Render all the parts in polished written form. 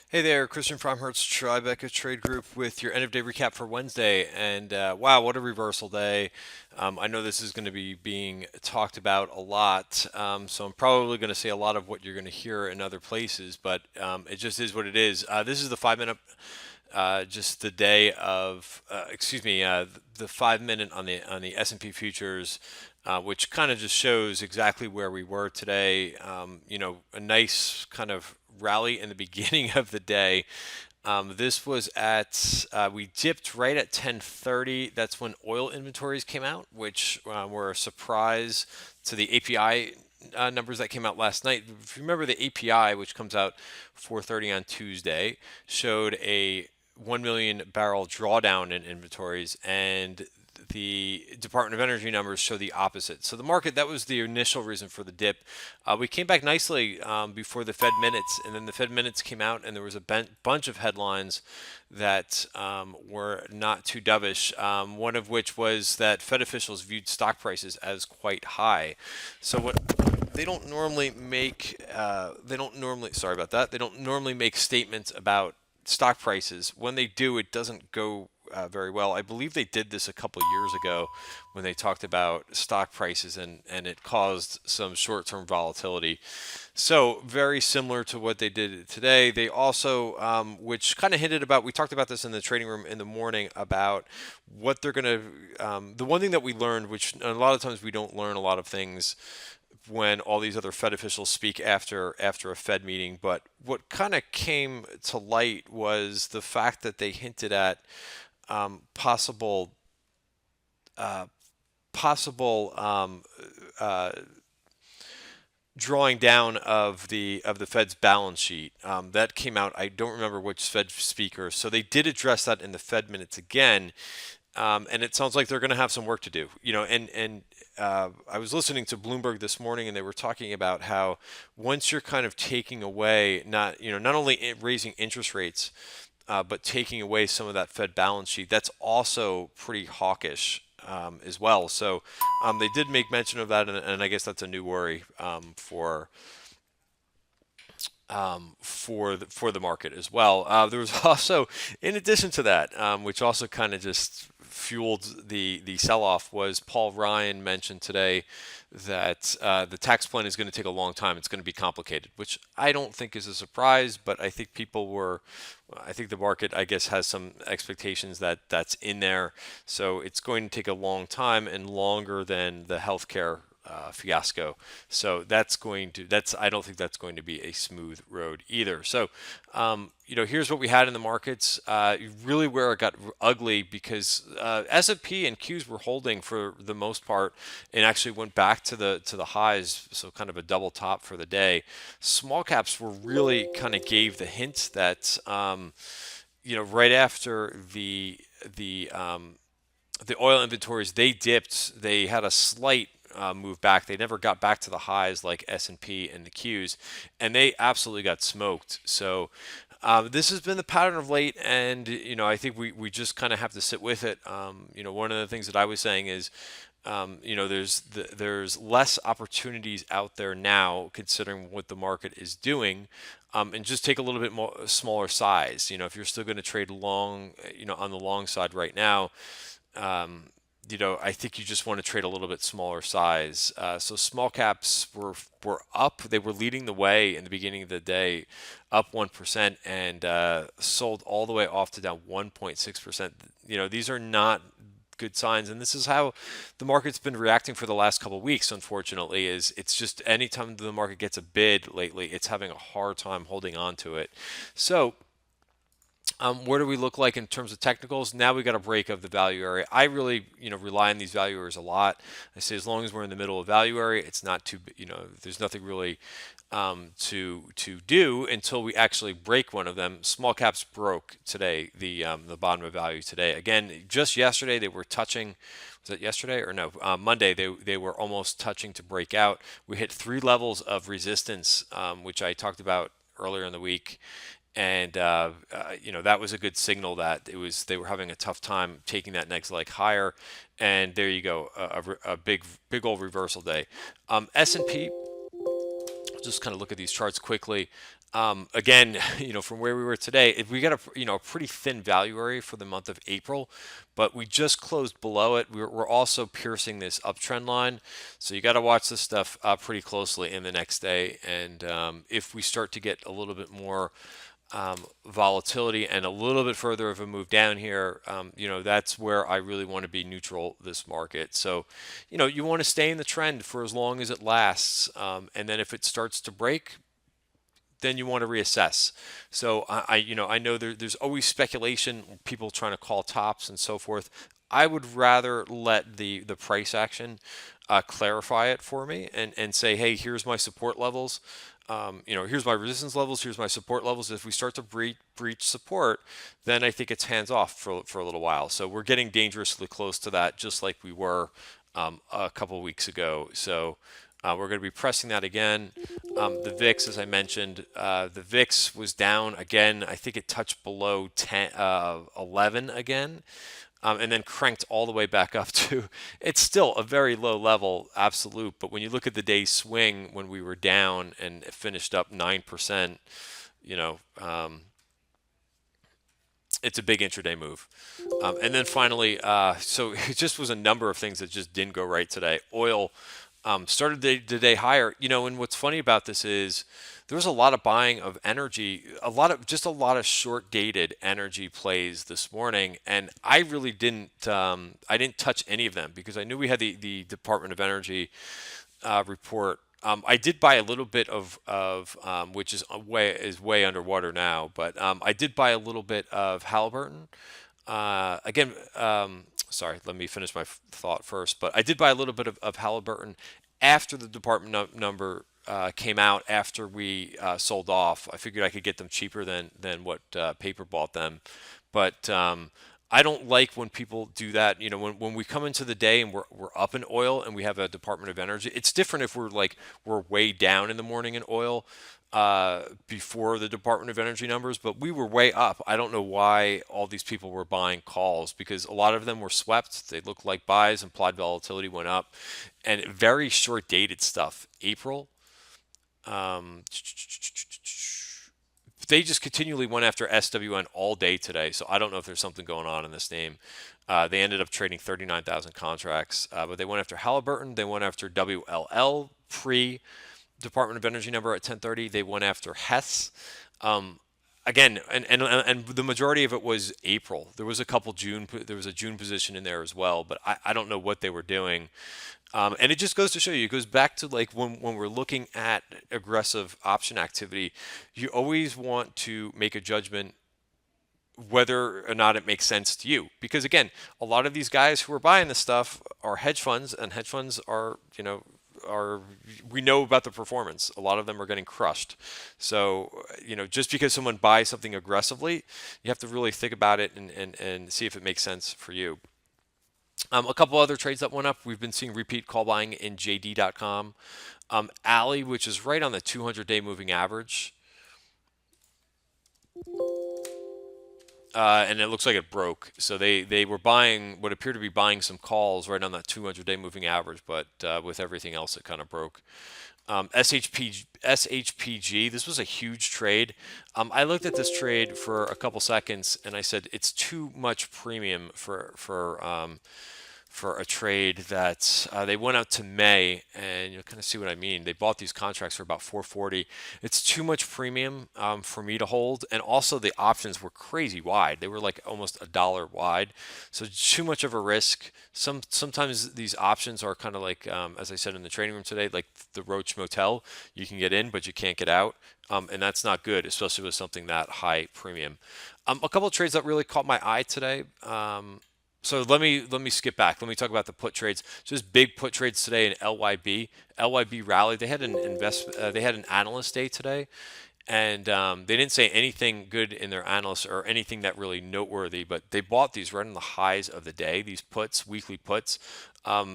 Hey there, Christian from Hertz Tribeca Trade Group with your end of day recap for Wednesday. And wow, what a reversal day. I know this is going to be being talked about a lot, so I'm probably going to say a lot of what you're going to hear in other places, but it just is what it is. This is the 5 minute, just the day of, excuse me, the 5 minute on the S&P futures, which kind of just shows exactly where we were today. A nice kind of rally in the beginning of the day. This was at we dipped right at 10:30. That's when oil inventories came out, which were a surprise to the API numbers that came out last night. If you remember, the API, which comes out 4:30 on Tuesday, showed a 1 million barrel drawdown in inventories, and the Department of Energy numbers show the opposite. So the market, that was the initial reason for the dip. We came back nicely before the Fed minutes, and then the Fed minutes came out, and there was a bunch of headlines that were not too dovish. One of which was that Fed officials viewed stock prices as quite high. So what they don't normally make, they don't normally, sorry about that, they don't normally make statements about stock prices. When they do, it doesn't go very well. I believe they did this a couple years ago when they talked about stock prices, and it caused some short-term volatility. So very similar to what they did today. They also, which kind of hinted about, we talked about this in the trading room in the morning about what they're going to, the one thing that we learned, which a lot of times we don't learn a lot of things when all these other Fed officials speak after a Fed meeting. But what kind of came to light was the fact that they hinted at possible uh, possible drawing down of the Fed's balance sheet. That came out. I don't remember which Fed speaker. So they did address that in the Fed minutes again, and it sounds like they're going to have some work to do. And I was listening to Bloomberg this morning, and they were talking about how once you're kind of taking away, not only raising interest rates, but taking away some of that Fed balance sheet, that's also pretty hawkish as well. So they did make mention of that, and I guess that's a new worry for the market as well. There was also, in addition to that, which also kind of just fueled the sell-off, was Paul Ryan mentioned today that the tax plan is going to take a long time. It's going to be complicated, which I don't think is a surprise, but I think I think the market, I guess, has some expectations that that's in there. So it's going to take a long time and longer than the healthcare fiasco. So I don't think that's going to be a smooth road either. So, here's what we had in the markets. Really where it got ugly, because S&P and Qs were holding for the most part, and actually went back to the highs. So kind of a double top for the day. Small caps were really kind of gave the hint that, right after the oil inventories, they dipped. They had a slight move back. They never got back to the highs like S&P and the Qs, and they absolutely got smoked. So this has been the pattern of late, and I think we just kind of have to sit with it. One of the things that I was saying is, there's less opportunities out there now considering what the market is doing, and just take a little bit more smaller size. If you're still going to trade long, on the long side right now, I think you just want to trade a little bit smaller size. So small caps were up. They were leading the way in the beginning of the day, up 1%, and sold all the way off to down 1.6%. These are not good signs, and this is how the market's been reacting for the last couple of weeks. Unfortunately, is it's just anytime the market gets a bid lately, it's having a hard time holding on to it. So where do we look like in terms of technicals? Now we got a break of the value area. I really, rely on these value areas a lot. I say as long as we're in the middle of value area, it's not too, there's nothing really to do until we actually break one of them. Small caps broke today, the bottom of value today. Again, just yesterday they were touching. Was that yesterday or no? Monday they were almost touching to break out. We hit three levels of resistance, which I talked about earlier in the week, and that was a good signal that they were having a tough time taking that next leg higher. And there you go, a big old reversal day. S&P just kind of look at these charts quickly. Again, from where we were today, if we got a pretty thin value area for the month of April, but we just closed below it. We're also piercing this uptrend line, so you got to watch this stuff pretty closely in the next day. And if we start to get a little bit more volatility and a little bit further of a move down here, that's where I really want to be neutral this market. So, you want to stay in the trend for as long as it lasts, and then if it starts to break, then you want to reassess. So I know there's always speculation, people trying to call tops and so forth. I would rather let the price action clarify it for me and say, hey, here's my support levels. Here's my resistance levels. Here's my support levels. If we start to breach support, then I think it's hands off for a little while. So we're getting dangerously close to that, just like we were a couple weeks ago. So we're going to be pressing that again. The VIX, as I mentioned, the VIX was down again. I think it touched below 11 again, and then cranked all the way back up to, it's still a very low level, absolute. But when you look at the day swing when we were down and it finished up 9%, you know, um, it's a big intraday move. And then finally, so it just was a number of things that just didn't go right today. Oil started the day higher, and what's funny about this is there was a lot of buying of energy, a lot of short dated energy plays this morning. And I really I didn't touch any of them because I knew we had the Department of Energy report. I did buy a little bit of which is way underwater now, but I did buy a little bit of Halliburton. Again, sorry, let me finish my thought first. But I did buy a little bit of Halliburton after the department number came out, after we sold off. I figured I could get them cheaper than what paper bought them. But I don't like when people do that. When we come into the day and we're up in oil and we have a Department of Energy, it's different if we're way down in the morning in oil before the Department of Energy numbers, but we were way up. I don't know why all these people were buying calls, because a lot of them were swept. They looked like buys. Implied volatility went up, and very short dated stuff. April, um, they just continually went after SWN all day today. So I don't know if there's something going on in this name. They ended up trading 39,000 contracts, but they went after Halliburton. They went after WLL pre Department of Energy number at 10:30. They went after Hess. Again, and the majority of it was April. There was a couple June. There was a June position in there as well, but I don't know what they were doing. And it just goes to show you, it goes back to like when we're looking at aggressive option activity, you always want to make a judgment whether or not it makes sense to you. Because again, a lot of these guys who are buying this stuff are hedge funds, and hedge funds are we know about the performance. A lot of them are getting crushed. So, just because someone buys something aggressively, you have to really think about it and see if it makes sense for you. A couple other trades that went up. We've been seeing repeat call buying in JD.com. Alley, which is right on the 200-day moving average. And it looks like it broke. So they were buying what appeared to be buying some calls right on that 200-day moving average, but with everything else, it kind of broke. SHPG, this was a huge trade. I looked at this trade for a couple seconds and I said it's too much premium for a trade that they went out to May, and you'll kind of see what I mean. They bought these contracts for about 440. It's too much premium for me to hold, and also the options were crazy wide. They were like almost $1 wide, so too much of a risk. Sometimes these options are kind of like, as I said in the trading room today, like the Roach Motel. You can get in, but you can't get out. And that's not good, especially with something that high premium. A couple of trades that really caught my eye today. So let me skip back. Let me talk about the put trades. Just big put trades today in LYB. LYB rallied. They had they had an analyst day today, and they didn't say anything good in their analysts or anything that really noteworthy. But they bought these right on the highs of the day. These puts, weekly puts.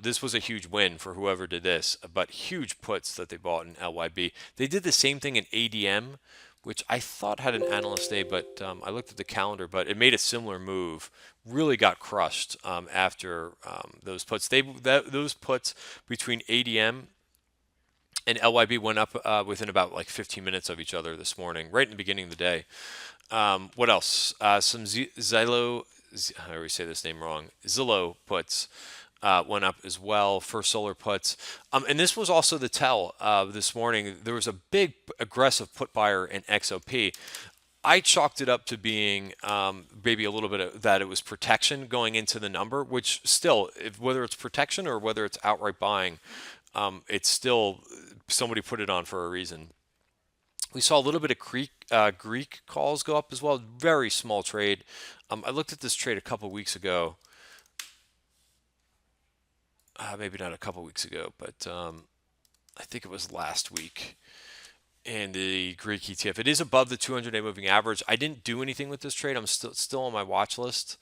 This was a huge win for whoever did this, but huge puts that they bought in LYB. They did the same thing in ADM, which I thought had an analyst day, but I looked at the calendar, but it made a similar move. Really got crushed after those puts. Those puts between ADM and LYB went up within about like 15 minutes of each other this morning, right in the beginning of the day. What else? Some Zillow, I always say this name wrong, Zillow puts went up as well for solar puts. And this was also the tell this morning. There was a big aggressive put buyer in XOP. I chalked it up to being maybe a little bit of that it was protection going into the number, which still, whether it's protection or whether it's outright buying, it's still somebody put it on for a reason. We saw a little bit of Greek calls go up as well. Very small trade. I looked at this trade a couple weeks ago. Maybe not a couple weeks ago, but I think it was last week. And the Greek ETF, it is above the 200-day moving average. I didn't do anything with this trade. I'm still on my watch list.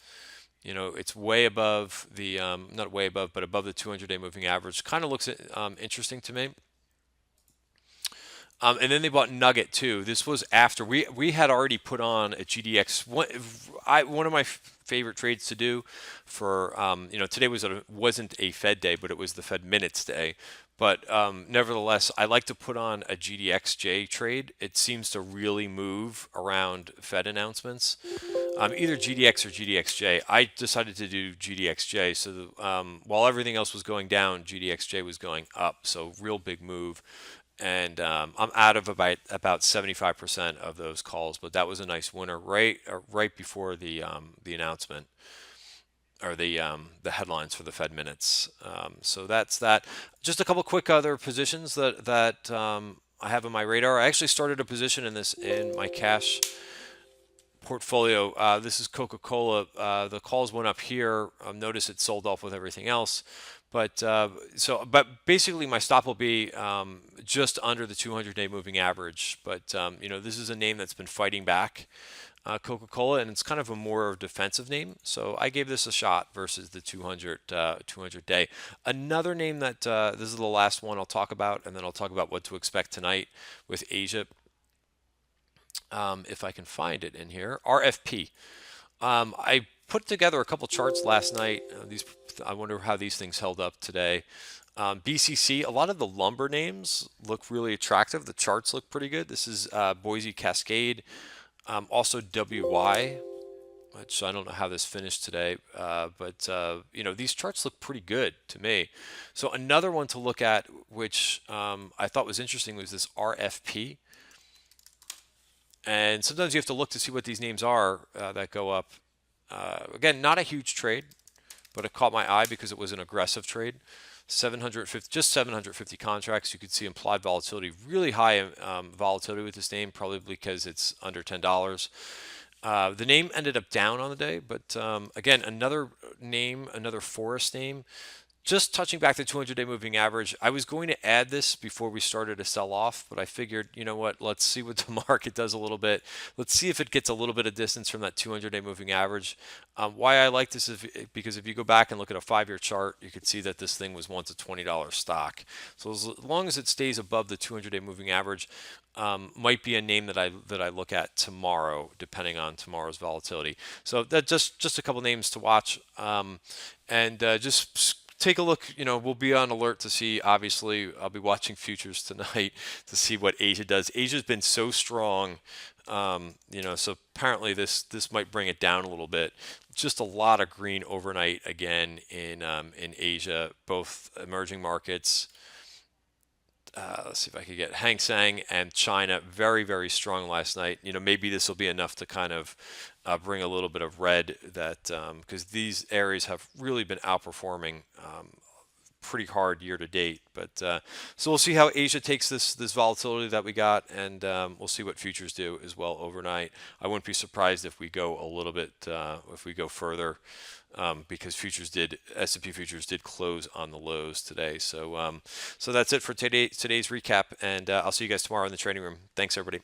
You know, it's way above the not way above, but above the 200-day moving average. Kind of looks interesting to me. And then they bought Nugget too. This was after we had already put on a GDX. One of my favorite trades to do for today wasn't a Fed day, but it was the Fed minutes day. But nevertheless, I like to put on a GDXJ trade. It seems to really move around Fed announcements. Either GDX or GDXJ. I decided to do GDXJ. So while everything else was going down, GDXJ was going up. So real big move. And I'm out of about 75% of those calls, but that was a nice winner right before the announcement or the headlines for the Fed minutes. So that's that. Just a couple quick other positions that I have on my radar. I actually started a position in my cash portfolio. This is Coca-Cola. The calls went up here. Notice it sold off with everything else. But basically, my stop will be just under the 200-day moving average. But this is a name that's been fighting back, Coca-Cola, and it's kind of a more defensive name. So I gave this a shot versus the 200-day. Another name that this is the last one I'll talk about, and then I'll talk about what to expect tonight with Asia. If I can find it in here, RFP. I put together a couple charts last night. I wonder how these things held up today. BCC, a lot of the lumber names look really attractive. The charts look pretty good. This is Boise Cascade. Also WY, which I don't know how this finished today, but these charts look pretty good to me. So another one to look at, which I thought was interesting, was this RFP. And sometimes you have to look to see what these names are that go up. Again, not a huge trade, but it caught my eye because it was an aggressive trade. 750 contracts. You could see implied volatility, really high volatility with this name, probably because it's under $10. The name ended up down on the day, but again, another forest name. Just touching back the 200-day moving average, I was going to add this before we started to sell off, but I figured, you know what, let's see what the market does a little bit. Let's see if it gets a little bit of distance from that 200-day moving average. Why I like this is because if you go back and look at a 5-year chart, you could see that this thing was once a $20 stock. So as long as it stays above the 200-day moving average, might be a name that I look at tomorrow, depending on tomorrow's volatility. So that just a couple names to watch, and just take a look. We'll be on alert to see. Obviously, I'll be watching futures tonight to see what Asia does. Asia's been so strong, so apparently this might bring it down a little bit. Just a lot of green overnight again in Asia, both emerging markets. Let's see if I could get Hang Seng and China very, very strong last night. Maybe this will be enough to kind of bring a little bit of red that because these areas have really been outperforming pretty hard year to date. But so we'll see how Asia takes this volatility that we got, and we'll see what futures do as well overnight. I wouldn't be surprised if we go a little bit if we go further. Because S&P futures did close on the lows today. So that's it for today's recap, and I'll see you guys tomorrow in the trading room. Thanks, everybody.